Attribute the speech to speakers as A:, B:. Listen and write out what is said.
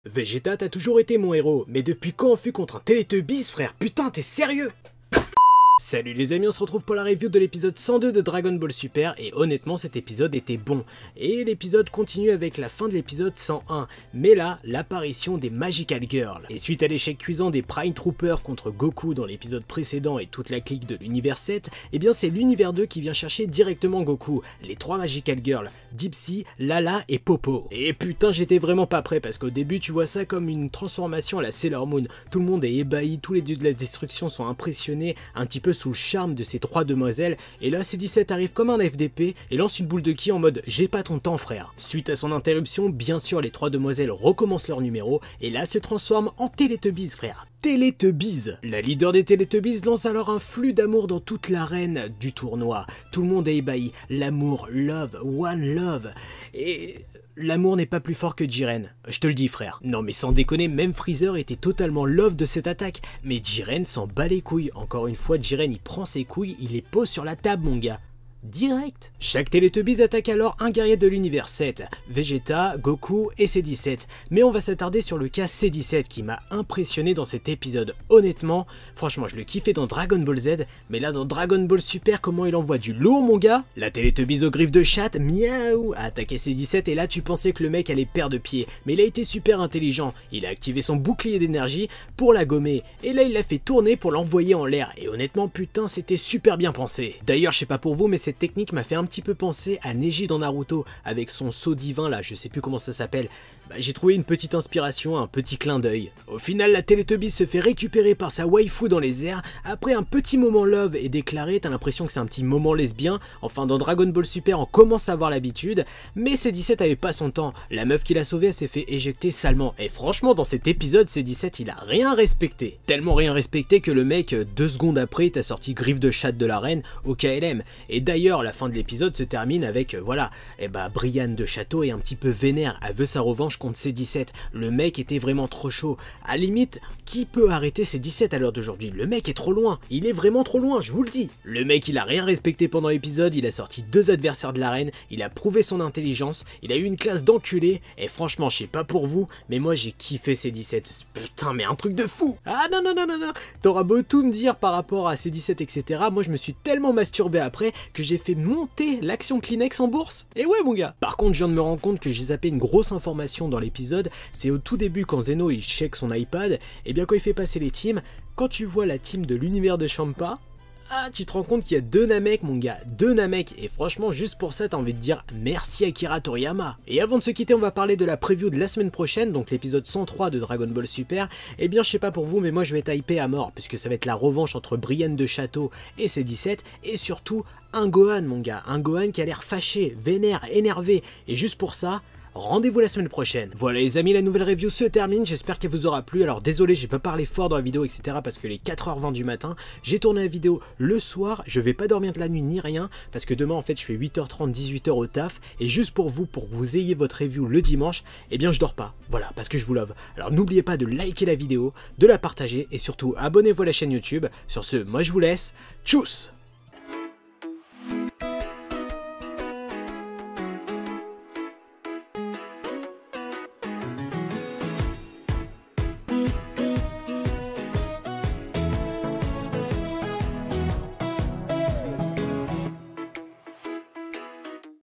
A: Vegeta, t'as toujours été mon héros, mais depuis quand on fut contre un Teletubbies, frère? Putain, t'es sérieux? Salut les amis, on se retrouve pour la review de l'épisode 102 de Dragon Ball Super, et honnêtement cet épisode était bon. Et l'épisode continue avec la fin de l'épisode 101, mais là, l'apparition des Magical Girls. Et suite à l'échec cuisant des Prime Troopers contre Goku dans l'épisode précédent et toute la clique de l'univers 7, eh bien c'est l'univers 2 qui vient chercher directement Goku, les 3 Magical Girls, Dipsy, Lala et Popo. Et putain, j'étais vraiment pas prêt parce qu'au début tu vois ça comme une transformation à la Sailor Moon, tout le monde est ébahi, tous les dieux de la destruction sont impressionnés, un petit peu sous le charme de ces 3 demoiselles, et là C17 arrive comme un FDP et lance une boule de ki en mode j'ai pas ton temps frère. Suite à son interruption, bien sûr les 3 demoiselles recommencent leur numéro et là se transforment en Teletubbies frère. Teletubbies. La leader des Teletubbies lance alors un flux d'amour dans toute l'arène du tournoi. Tout le monde est ébahi, l'amour, love, one love, et l'amour n'est pas plus fort que Jiren, je te le dis frère. Non mais sans déconner, même Freezer était totalement love de cette attaque, mais Jiren s'en bat les couilles. Encore une fois, Jiren il prend ses couilles, il les pose sur la table mon gars. Direct. Chaque Teletubbies attaque alors un guerrier de l'univers 7, Vegeta, Goku et C17, mais on va s'attarder sur le cas C17 qui m'a impressionné dans cet épisode. Honnêtement, franchement je le kiffais dans Dragon Ball Z, mais là dans Dragon Ball Super comment il envoie du lourd mon gars. La Teletubbies aux griffes de chatte, miaou, a attaqué C17 et là tu pensais que le mec allait perdre pied, mais il a été super intelligent, il a activé son bouclier d'énergie pour la gommer, et là il l'a fait tourner pour l'envoyer en l'air, et honnêtement putain c'était super bien pensé. D'ailleurs je sais pas pour vous mais cette technique m'a fait un petit peu penser à Neji dans Naruto avec son saut divin là, je sais plus comment ça s'appelle. J'ai trouvé une petite inspiration, un petit clin d'œil. Au final la Teletubbies se fait récupérer par sa waifu dans les airs, après un petit moment love est déclaré, t'as l'impression que c'est un petit moment lesbien, enfin dans Dragon Ball Super on commence à avoir l'habitude, mais C17 avait pas son temps, la meuf qui l'a sauvé elle s'est fait éjecter salement, et franchement dans cet épisode C17 il a rien respecté. Tellement rien respecté que le mec 2 secondes après t'a sorti griffe de chatte de la reine au KLM, et d'ailleurs la fin de l'épisode se termine avec voilà, Brianne de Château est un petit peu vénère, elle veut sa revanche contre C17, le mec était vraiment trop chaud, à limite, qui peut arrêter C17 à l'heure d'aujourd'hui? Le mec est trop loin, il est vraiment trop loin, je vous le dis. Le mec il a rien respecté pendant l'épisode, il a sorti 2 adversaires de l'arène, il a prouvé son intelligence, il a eu une classe d'enculé, et franchement je sais pas pour vous, mais moi j'ai kiffé C17, putain mais un truc de fou. Ah non, t'auras beau tout me dire par rapport à C17 etc, moi je me suis tellement masturbé après que j'ai fait monter l'action Kleenex en bourse. Et ouais mon gars. Par contre je viens de me rendre compte que j'ai zappé une grosse information dans l'épisode, c'est au tout début quand Zeno il check son iPad, et bien quand il fait passer les teams, quand tu vois la team de l'univers de Champa, ah, tu te rends compte qu'il y a 2 Namek mon gars, 2 Namek, et franchement juste pour ça t'as envie de dire merci Akira Toriyama. Et avant de se quitter on va parler de la preview de la semaine prochaine, donc l'épisode 103 de Dragon Ball Super. Et bien je sais pas pour vous mais moi je vais être hypé à mort, puisque ça va être la revanche entre Brianne de Château et C17, et surtout un Gohan mon gars, un Gohan qui a l'air fâché, vénère, énervé, et juste pour ça, rendez-vous la semaine prochaine. Voilà les amis, la nouvelle review se termine, j'espère qu'elle vous aura plu. Alors désolé, j'ai pas parlé fort dans la vidéo etc parce que les 4h20 du matin, j'ai tourné la vidéo le soir, je vais pas dormir de la nuit ni rien, parce que demain en fait je fais 8h30, 18h au taf, et juste pour que vous ayez votre review le dimanche, eh bien je dors pas, voilà, parce que je vous love. Alors n'oubliez pas de liker la vidéo, de la partager, et surtout abonnez-vous à la chaîne YouTube. Sur ce, moi je vous laisse, tchuss.